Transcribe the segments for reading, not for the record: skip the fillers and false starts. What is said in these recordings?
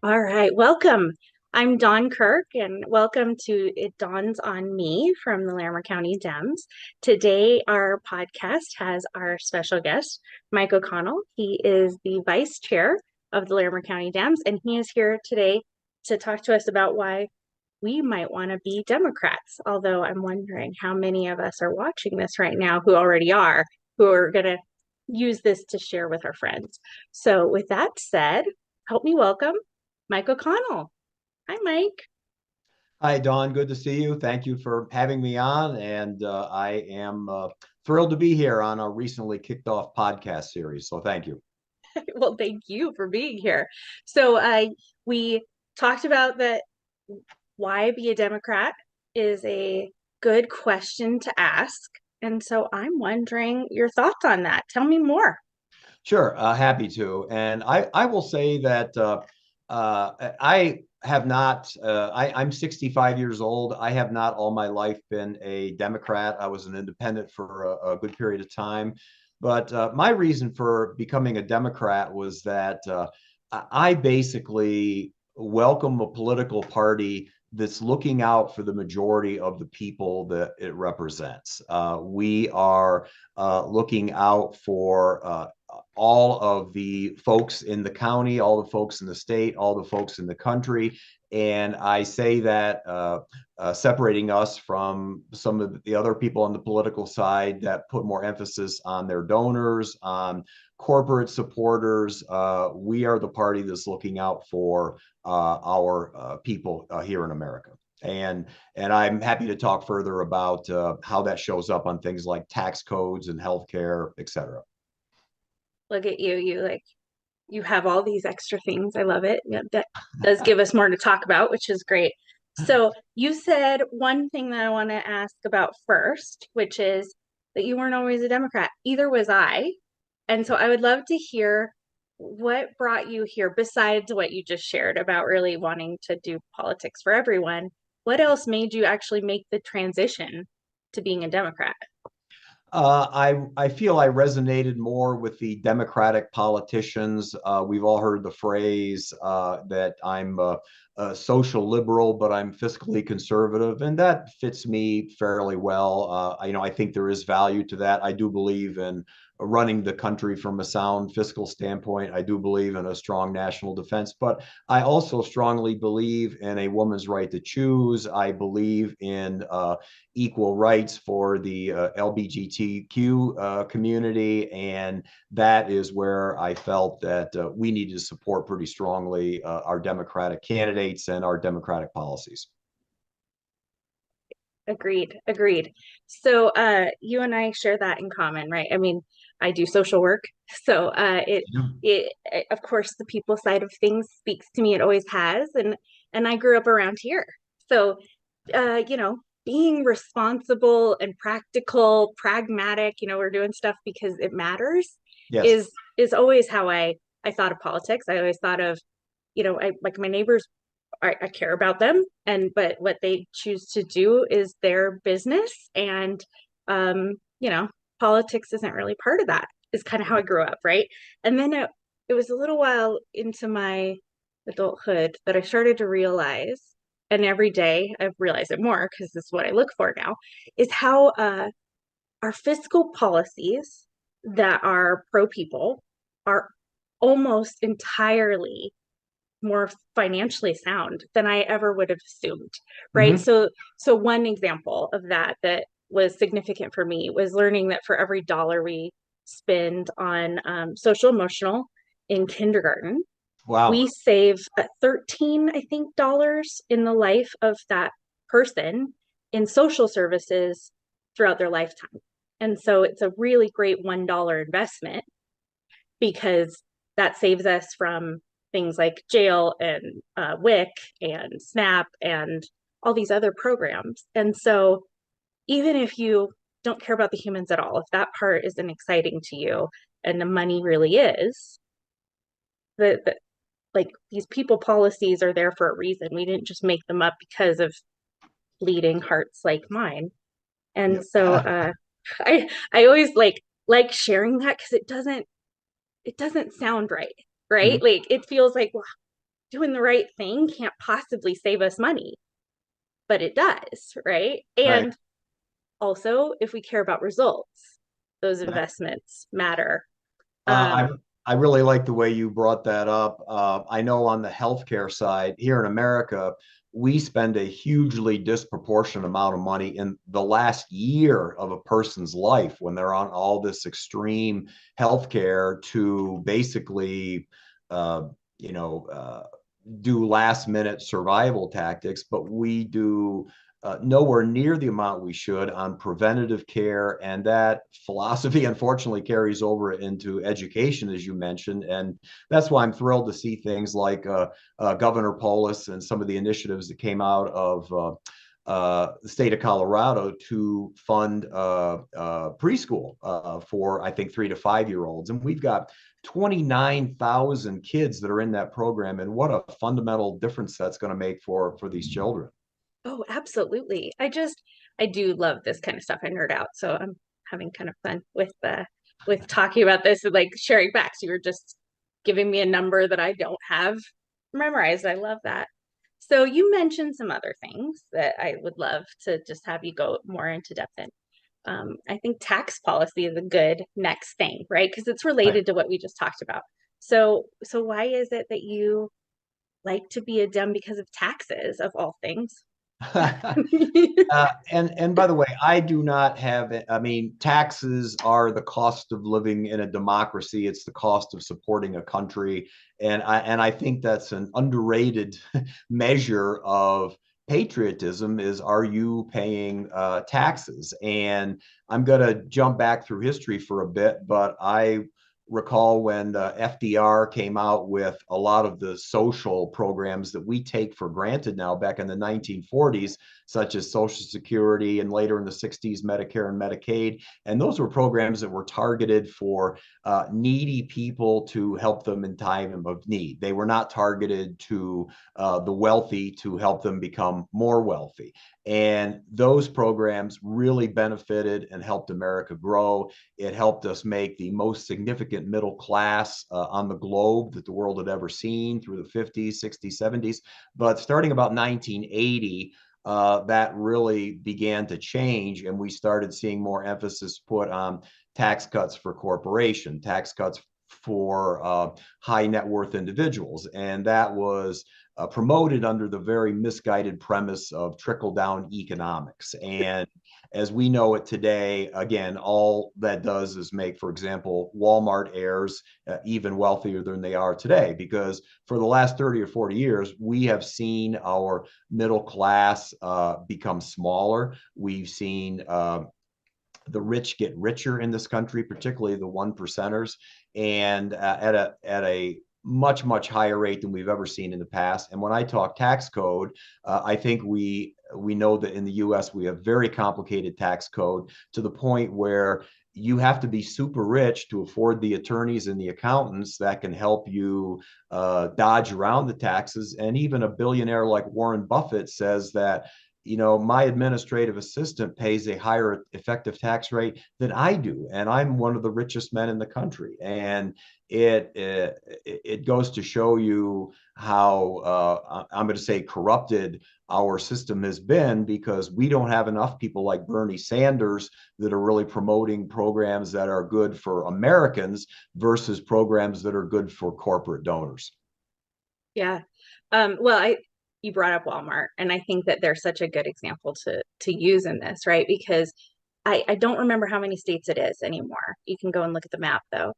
All right, welcome. I'm Dawn Kirk, and welcome to It Dawns on Me from the Larimer County Dems. Today, our podcast has our special guest, Mike O'Connell. He is the vice chair of the Larimer County Dems, and he is here today to talk to us about why we might want to be Democrats. Although I'm wondering how many of us are watching this right now who already are, who are going to use this to share with our friends. So, with that said, help me welcome Mike O'Connell. Hi, Mike. Hi, Dawn. Good to see you. Thank you for having me on. And I am thrilled to be here on a recently kicked off podcast series. So thank you. Well, thank you for being here. So, we talked about that why be a Democrat is a good question to ask. And so I'm wondering your thoughts on that. Tell me more. Sure, happy to. And I will say that I have not, I'm 65 years old. I have not all my life been a Democrat. I was an independent for a good period of time. But my reason for becoming a Democrat was that I basically welcome a political party that's looking out for the majority of the people that it represents. We are looking out for all of the folks in the county, all the folks in the state, all the folks in the country. And I say that separating us from some of the other people on the political side that put more emphasis on their donors, on corporate supporters. We are the party that's looking out for our people here in America. And I'm happy to talk further about how that shows up on things like tax codes and healthcare, et cetera. Look at you. You have all these extra things. I love it. Yeah, that does give us more to talk about, which is great. So you said one thing that I want to ask about first, which is that you weren't always a Democrat. Either was I. And so I would love to hear what brought you here, besides what you just shared about really wanting to do politics for everyone. What else made you actually make the transition to being a Democrat? I feel I resonated more with the Democratic politicians. We've all heard the phrase that I'm a social liberal, but I'm fiscally conservative, and that fits me fairly well. I think there is value to that. I do believe in running the country from a sound fiscal standpoint. I do believe in a strong national defense, but I also strongly believe in a woman's right to choose. I believe in equal rights for the LGBTQ community. And that is where I felt that we needed to support pretty strongly our Democratic candidates and our Democratic policies. Agreed, agreed. So you and I share that in common, right? I mean, I do social work, so of course the people side of things speaks to me. It always has, and I grew up around here. So being responsible and practical, pragmatic, we're doing stuff because it matters Yes. is always how I thought of politics. I always thought of, I like my neighbors. I care about them, and but what they choose to do is their business, and um you know politics isn't really part of that, is kind of how I grew up, right? And then it was a little while into my adulthood that I started to realize, and every day I've realized it more because this is what I look for now, is how our fiscal policies that are pro people are almost entirely more financially sound than I ever would have assumed, right? Mm-hmm. So one example of that was significant for me was learning that for every dollar we spend on social emotional in kindergarten, we Wow. save 13, I think, dollars in the life of that person in social services throughout their lifetime. And so it's a really great $1 investment because that saves us from things like jail and WIC and SNAP and all these other programs. And so even if you don't care about the humans at all, if that part isn't exciting to you and the money really is, the like these people policies are there for a reason. We didn't just make them up because of bleeding hearts like mine. And Yep. so I always like sharing that because it doesn't sound right, right? Mhm. Like it feels like, well, doing the right thing can't possibly save us money, but it does, right? Right. And also, if we care about results, those investments matter. I Um, I really like the way you brought that up. I know on the healthcare side here in America, we spend a hugely disproportionate amount of money in the last year of a person's life when they're on all this extreme healthcare to basically, uh, you know, do last minute survival tactics, but we do nowhere near the amount we should on preventative care. And that philosophy, unfortunately, carries over into education, as you mentioned. And that's why I'm thrilled to see things like Governor Polis and some of the initiatives that came out of the state of Colorado to fund preschool for, I think, 3 to 5 year olds. And we've got 29,000 kids that are in that program. And what a fundamental difference that's going to make for these children. oh, absolutely. I do love this kind of stuff. I nerd out, so I'm having kind of fun with talking about this and like sharing facts. You were just giving me a number that I don't have memorized. I love that. So you mentioned some other things that I would love to just have you go more into depth in. I think tax policy is a good next thing, right? Because it's Right. related to what we just talked about. So why is it that you like to be a Dem because of taxes of all things? And by the way, I do not have it. I mean, taxes are the cost of living in a democracy. It's the cost of supporting a country, and I think that's an underrated measure of patriotism. Is are you paying taxes? And I'm going to jump back through history for a bit, but I recall when the FDR came out with a lot of the social programs that we take for granted now back in the 1940s, such as Social Security and later in the 60s, Medicare and Medicaid. And those were programs that were targeted for needy people to help them in time of need. They were not targeted to the wealthy to help them become more wealthy. And those programs really benefited and helped America grow. It helped us make the most significant middle class on the globe that the world had ever seen through the 50s, 60s, 70s. But starting about 1980, that really began to change, and we started seeing more emphasis put on tax cuts for corporation, tax cuts for high net worth individuals. And that was promoted under the very misguided premise of trickle down economics. And as we know it today, again, all that does is make, for example, Walmart heirs even wealthier than they are today, because for the last 30 or 40 years, we have seen our middle class become smaller. We've seen the rich get richer in this country, particularly the one percenters, and at a much higher rate than we've ever seen in the past. And when I talk tax code, I think we know that in the U.S. we have very complicated tax code to the point where you have to be super rich to afford the attorneys and the accountants that can help you dodge around the taxes. And even a billionaire like Warren Buffett says that, my administrative assistant pays a higher effective tax rate than I do, and I'm one of the richest men in the country. And it goes to show you how I'm going to say corrupted our system has been, because we don't have enough people like Bernie Sanders that are really promoting programs that are good for Americans versus programs that are good for corporate donors. Yeah. Well, you brought up Walmart, and I think that they're such a good example to use in this, right? Because I don't remember how many states it is anymore. You can go and look at the map though.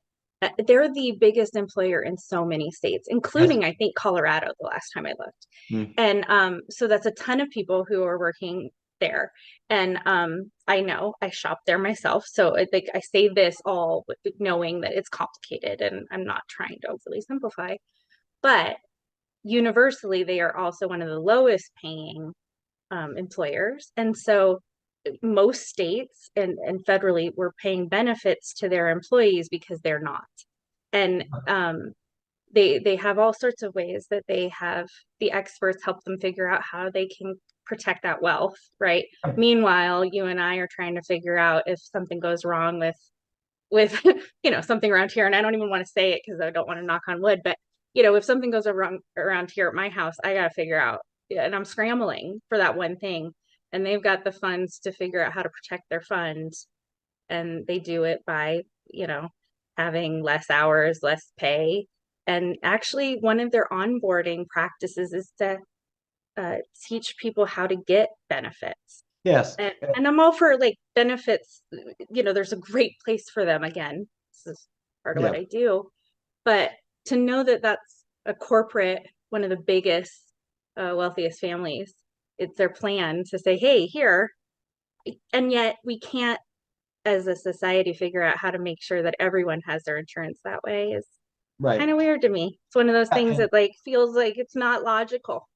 They're the biggest employer in so many states, Yes. including I think Colorado the last time I looked. Mm. And so that's a ton of people who are working there. And I know I shop there myself. So like I say this all knowing that it's complicated and I'm not trying to overly simplify. But universally, they are also one of the lowest paying employers. And so most states and federally were paying benefits to their employees because they're not. And they have all sorts of ways that they have the experts help them figure out how they can protect that wealth, right? Meanwhile, you and I are trying to figure out if something goes wrong with something around here, and I don't even want to say it because I don't want to knock on wood, but if something goes wrong around here at my house, I got to figure out, yeah, and I'm scrambling for that one thing. And they've got the funds to figure out how to protect their funds. And they do it by, having less hours, less pay. And actually, one of their onboarding practices is to teach people how to get benefits. Yes. And I'm all for like benefits, there's a great place for them. Again, this is part of what Yeah. I do. But to know that that's a corporate, one of the biggest, wealthiest families, it's their plan to say, hey, here. And yet we can't, as a society, figure out how to make sure that everyone has their insurance that way is Right. kind of weird to me. It's one of those things And that like feels like it's not logical.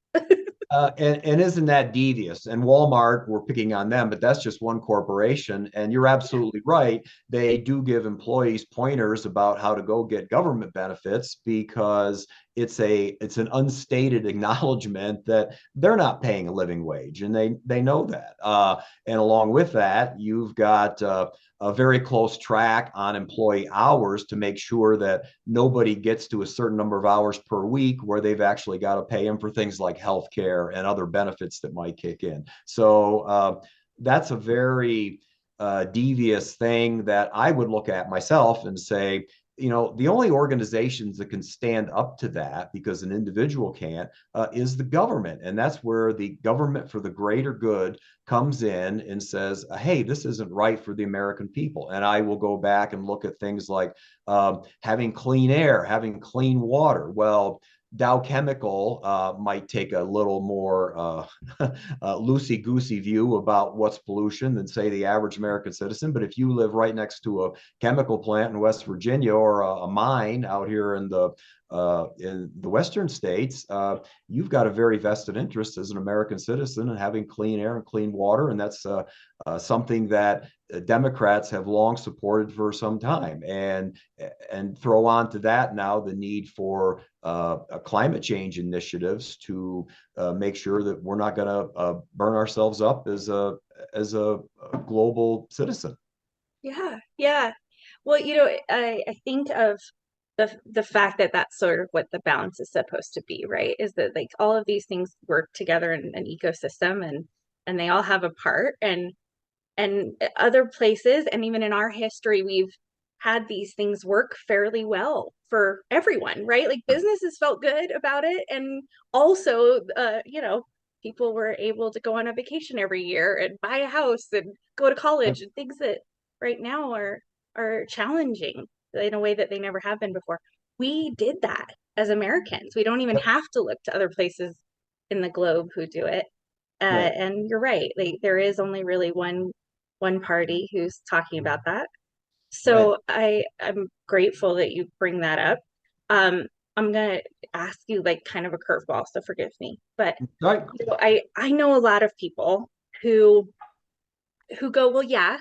and isn't that devious? And Walmart, we're picking on them, but that's just one corporation. And you're absolutely right. They do give employees pointers about how to go get government benefits because it's an unstated acknowledgement that they're not paying a living wage, and they know that. And along with that, you've got a very close track on employee hours to make sure that nobody gets to a certain number of hours per week where they've actually got to pay them for things like health care and other benefits that might kick in. So that's a very devious thing that I would look at myself and say, the only organizations that can stand up to that, because an individual can't, is the government. And that's where the government for the greater good comes in and says, hey, this isn't right for the American people. And I will go back and look at things like having clean air, having clean water. Well, Dow Chemical might take a little more loosey goosey view about what's pollution than, say, the average American citizen. But if you live right next to a chemical plant in West Virginia or a mine out here in the Western states, you've got a very vested interest as an American citizen in having clean air and clean water. And that's something that Democrats have long supported for some time, and throw on to that now the need for climate change initiatives to make sure that we're not going to burn ourselves up as a global citizen. Yeah, yeah. Well, I think of the fact that that's sort of what the balance is supposed to be, right? Is that like all of these things work together in an ecosystem, and they all have a part, and other places, and even in our history, we've had these things work fairly well for everyone, right? Like businesses felt good about it, and also, people were able to go on a vacation every year and buy a house and go to college, and things that right now are challenging in a way that they never have been before. We did that as Americans. We don't even have to look to other places in the globe who do it. Right. And you're right, like there is only really one party who's talking about that. Right. So I'm grateful that you bring that up. Um, I'm gonna ask you like kind of a curveball, so forgive me. But Right. I know a lot of people who go, well, yeah,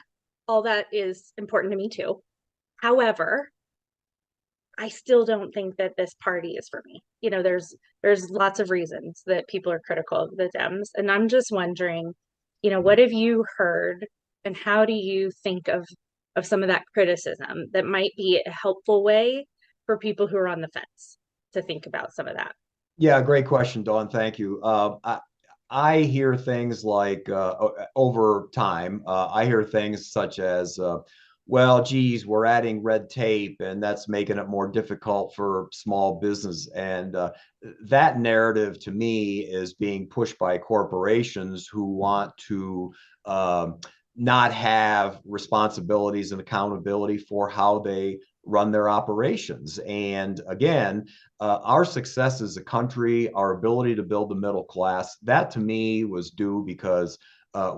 all that is important to me too. However, I still don't think that this party is for me. There's lots of reasons that people are critical of the Dems, and I'm just wondering, what have you heard, and how do you think of some of that criticism that might be a helpful way for people who are on the fence to think about some of that? Yeah, great question, Dawn. Thank you. I hear things like over time, I hear things such as, well, geez, we're adding red tape and that's making it more difficult for small business. And that narrative to me is being pushed by corporations who want to not have responsibilities and accountability for how they run their operations. And again, our success as a country, our ability to build the middle class, that to me was due because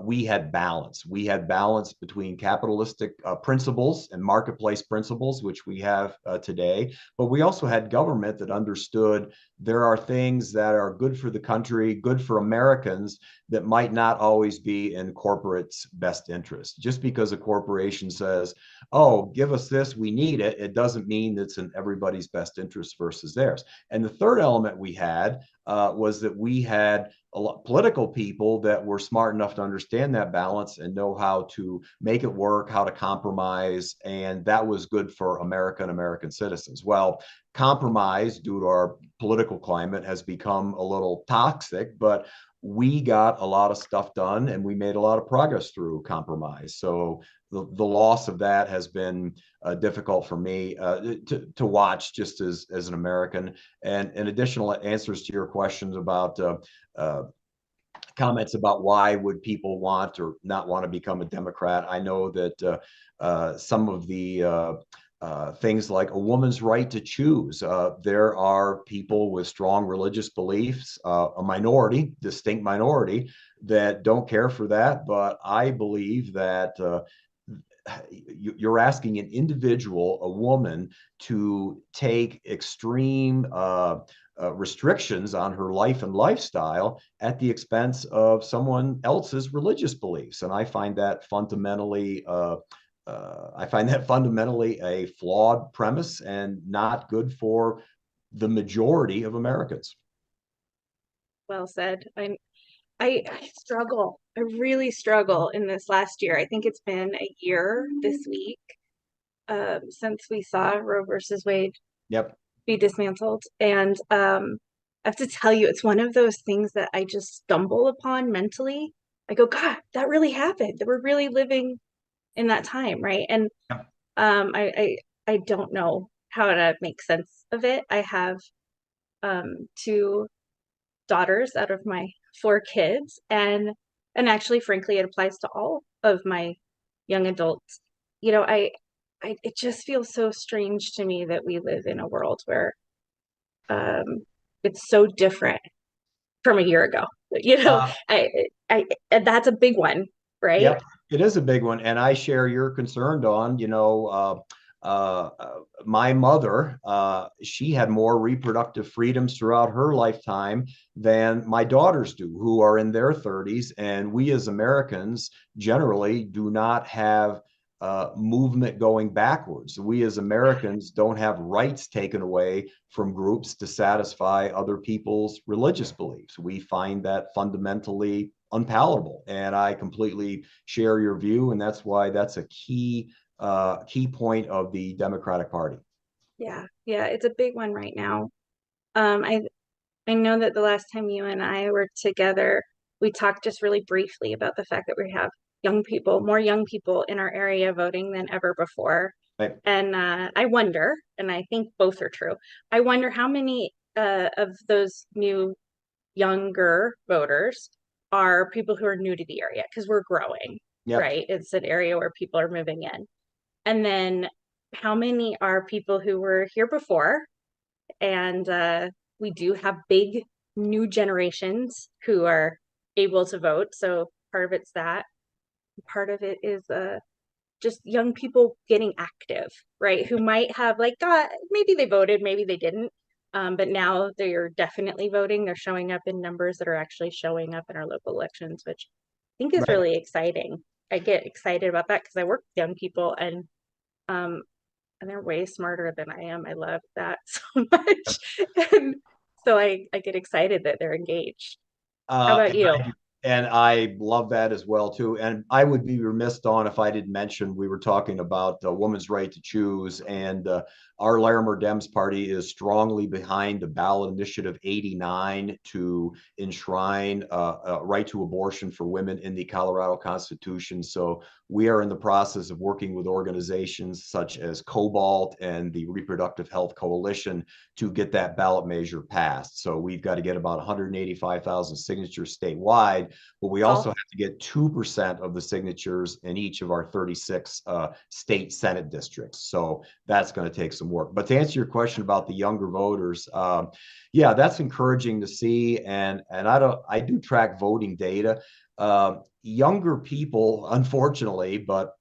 we had balance. We had balance between capitalistic principles and marketplace principles, which we have today. But we also had government that understood there are things that are good for the country, good for Americans, that might not always be in corporate's best interest. Just because a corporation says, oh, give us this, we need it, it doesn't mean it's in everybody's best interest versus theirs. And the third element we had was that we had a lot political people that were smart enough to understand that balance and know how to make it work, how to compromise, and that was good for America and American citizens. Well, compromise due to our political climate has become a little toxic, but we got a lot of stuff done and we made a lot of progress through compromise. So the loss of that has been difficult for me to watch just as an American. And additional answers to your questions about comments about why would people want or not want to become a Democrat. I know that some of the things like a woman's right to choose. There are people with strong religious beliefs, a minority, distinct minority, that don't care for that. But I believe that you're asking an individual, a woman, to take extreme restrictions on her life and lifestyle at the expense of someone else's religious beliefs, and I find that fundamentally a flawed premise and not good for the majority of Americans. Well said. I struggle. I really struggle in this last year. I think it's been a year this week since we saw Roe versus Wade Yep. be dismantled. And I have to tell you, it's one of those things that I just stumble upon mentally. I go, God, that really happened. That we're really living in that time, right? And Yep. I don't know how to make sense of it. I have two daughters out of my four kids, and actually, frankly, it applies to all of my young adults. You know, I it just feels so strange to me that we live in a world where um it's so different from a year ago. You know, Uh, I and that's a big one, right? Yep, it is a big one, and I share your concern, Dawn. My mother, she had more reproductive freedoms throughout her lifetime than my daughters do, who are in their 30s, and we as Americans generally do not have movement going backwards. We as Americans don't have rights taken away from groups to satisfy other people's religious beliefs. We find that fundamentally unpalatable, and I completely share your view, and that's why that's a key point of the Democratic Party. Yeah, yeah, it's a big one right now. Um, I I know that the last time you and I were together, we talked just really briefly about the fact that we have young people, more young people in our area voting than ever before. Right. And I wonder, and I think both are true, I wonder how many of those new younger voters are people who are new to the area because we're growing, Yep. right? It's an area where people are moving in. And then how many are people who were here before? And we do have big new generations who are able to vote. So part of it's that. Part of it is just young people getting active, right? Who might have like, God, maybe they voted, maybe they didn't. But now they're definitely voting. They're showing up in numbers that are actually showing up in our local elections, which I think is Right. really exciting. I get excited about that because I work with young people um, and they're way smarter than I am. I love that so much. And so I get excited that they're engaged. How Uh, about and you? and I love that as well too. And I would be remiss on if I didn't mention we were talking about a woman's right to choose, and our Larimer Dems party is strongly behind the ballot initiative 89 to enshrine right to abortion for women in the Colorado Constitution. So we are in the process of working with organizations such as Cobalt and the Reproductive Health Coalition to get that ballot measure passed. So we've got to get about 185,000 signatures statewide, but we also Paul? have to get 2% of the signatures in each of our 36 state Senate districts. So that's going to take some work. But to answer your question about the younger voters, yeah, that's encouraging to see. And I do track voting data. Younger people, unfortunately, but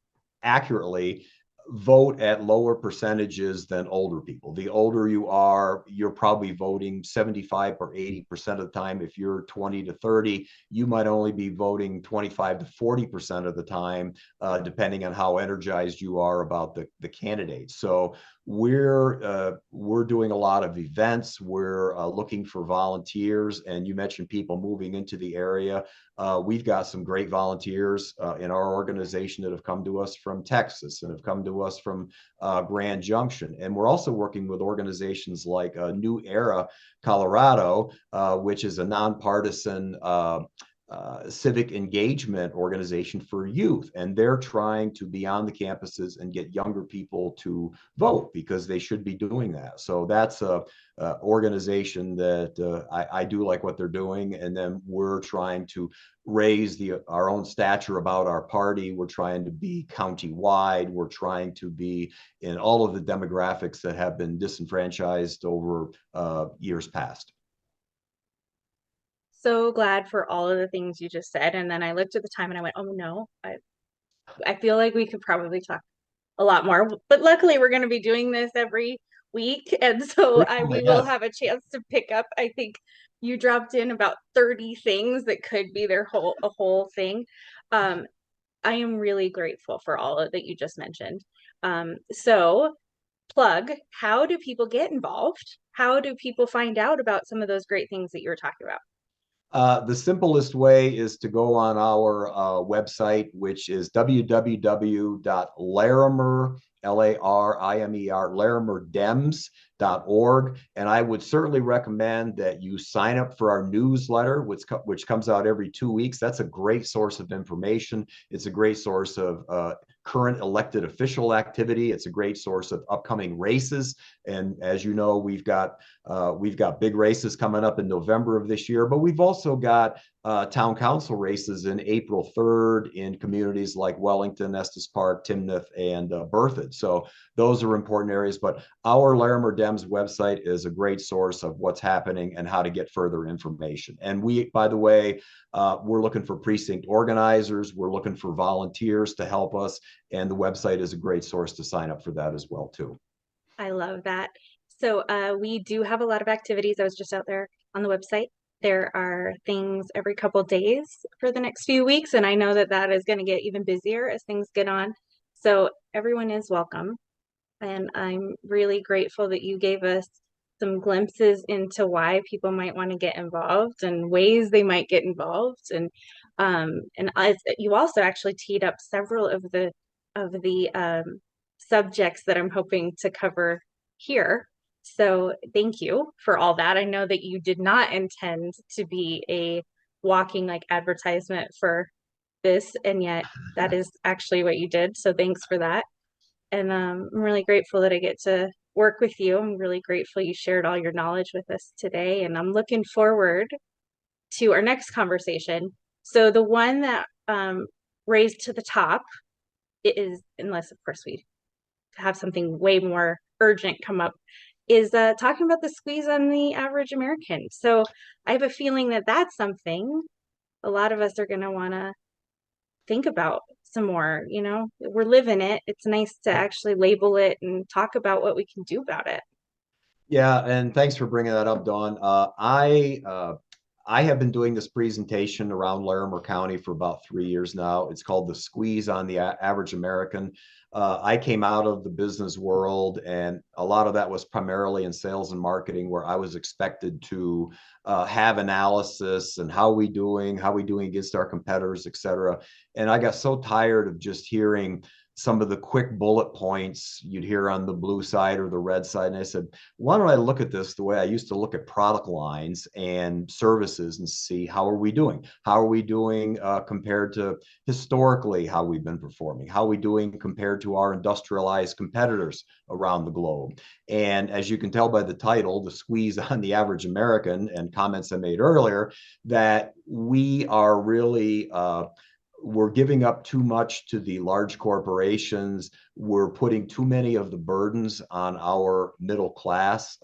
accurately, vote at lower percentages than older people. The older you are, you're probably voting 75 or 80% of the time. If you're 20 to 30, you might only be voting 25 to 40% of the time, depending on how energized you are about the candidates. So we're doing a lot of events. We're looking for volunteers, and you mentioned people moving into the area. We've got some great volunteers in our organization that have come to us from Texas and have come to us from Grand Junction. And we're also working with organizations like New Era Colorado, which is a nonpartisan civic engagement organization for youth. And they're trying to be on the campuses and get younger people to vote because they should be doing that. So that's a organization that I do like what they're doing. And then we're trying to raise our own stature about our party. We're trying to be county-wide. We're trying to be in all of the demographics that have been disenfranchised over years past. So glad for all of the things you just said. And then I looked at the time and I went, oh no, I feel like we could probably talk a lot more. But luckily, we're going to be doing this every week. And so we will Yes. have a chance to pick up. I think you dropped in about 30 things that could be a whole thing. I am really grateful for all of that you just mentioned. So plug, how do people get involved? How do people find out about some of those great things that you were talking about? The simplest way is to go on our website, which is www.larimer, Larimer, larimerdems.org. And I would certainly recommend that you sign up for our newsletter, which comes out every 2 weeks. That's a great source of information. It's a great source of current elected official activity. It's a great source of upcoming races. And as you know, we've got big races coming up in November of this year, but we've also got town council races in April 3rd in communities like Wellington, Estes Park, Timnath, and Berthoud. So those are important areas. But our Larimer Dems website is a great source of what's happening and how to get further information. And we, by the way, we're looking for precinct organizers. We're looking for volunteers to help us. And the website is a great source to sign up for that as well, too. I love that. So we do have a lot of activities. I was just out there on the website. There are things every couple days for the next few weeks, and I know that that is going to get even busier as things get on. So everyone is welcome, and I'm really grateful that you gave us some glimpses into why people might want to get involved and ways they might get involved. And you also actually teed up several of the subjects that I'm hoping to cover here. So thank you for all that. I know that you did not intend to be a walking like advertisement for this, and yet that is actually what you did. So thanks for that. And I'm really grateful that I get to work with you. I'm really grateful you shared all your knowledge with us today. And I'm looking forward to our next conversation. So the one that raised to the top is, unless of course we have something way more urgent come up, is talking about the squeeze on the average American. So I have a feeling that that's something a lot of us are going to want to think about some more. You know, we're living it. It's nice to actually label it and talk about what we can do about it. Yeah, and thanks for bringing that up, Dawn. I have been doing this presentation around Larimer County for about 3 years now. It's called The Squeeze on the Average American. I came out of the business world, and a lot of that was primarily in sales and marketing, where I was expected to have analysis and how we doing against our competitors, et cetera. And I got so tired of just hearing some of the quick bullet points you'd hear on the blue side or the red side. And I said, why don't I look at this the way I used to look at product lines and services and see how are we doing? How are we doing compared to historically how we've been performing? How are we doing compared to our industrialized competitors around the globe? And as you can tell by the title, The Squeeze on the Average American, and comments I made earlier, that we are really we're giving up too much to the large corporations. We're putting too many of the burdens on our middle class.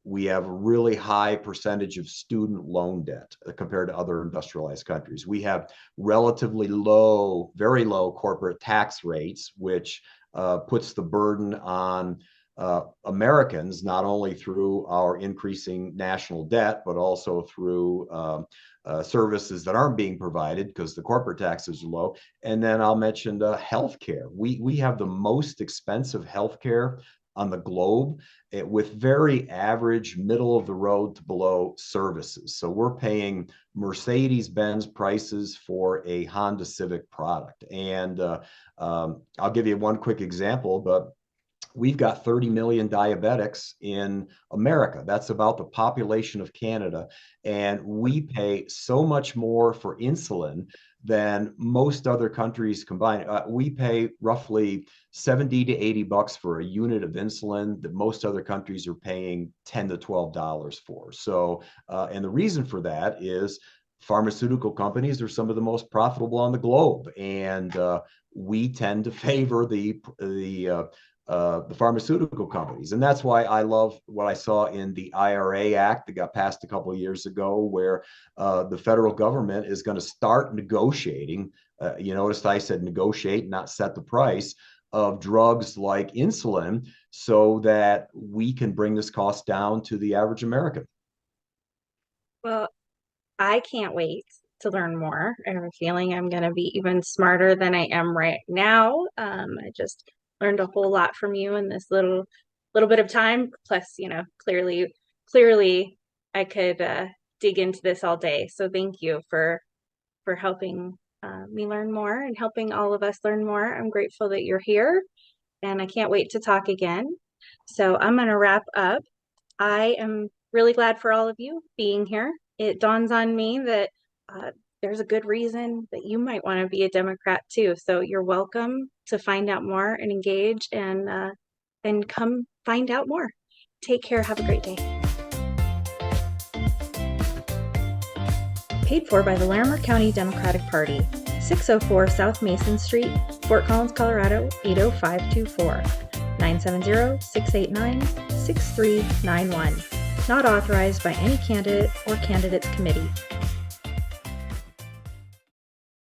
We have a really high percentage of student loan debt compared to other industrialized countries. We have relatively low, very low corporate tax rates, which puts the burden on Americans, not only through our increasing national debt, but also through services that aren't being provided because the corporate taxes are low. And then I'll mention healthcare. We have the most expensive healthcare on the globe, with very average, middle of the road to below services. So we're paying Mercedes-Benz prices for a Honda Civic product. And I'll give you one quick example, but we've got 30 million diabetics in America. That's about the population of Canada. And we pay so much more for insulin than most other countries combined. We pay roughly 70 to 80 bucks for a unit of insulin that most other countries are paying $10 to $12 for. So, and the reason for that is pharmaceutical companies are some of the most profitable on the globe. And we tend to favor the pharmaceutical companies. And that's why I love what I saw in the IRA Act that got passed a couple of years ago, where the federal government is going to start negotiating. You noticed I said negotiate, not set the price of drugs like insulin, so that we can bring this cost down to the average American. Well, I can't wait to learn more. I have a feeling I'm going to be even smarter than I am right now. I just learned a whole lot from you in this little bit of time. Plus, clearly, I could dig into this all day. So thank you for helping me learn more and helping all of us learn more. I'm grateful that you're here, and I can't wait to talk again. So I'm going to wrap up. I am really glad for all of you being here. It dawns on me that there's a good reason that you might want to be a Democrat too. So you're welcome to find out more and engage and come find out more. Take care. Have a great day. Paid for by the Larimer County Democratic Party, 604 South Mason Street, Fort Collins, Colorado, 80524, 970-689-6391. Not authorized by any candidate or candidates committee.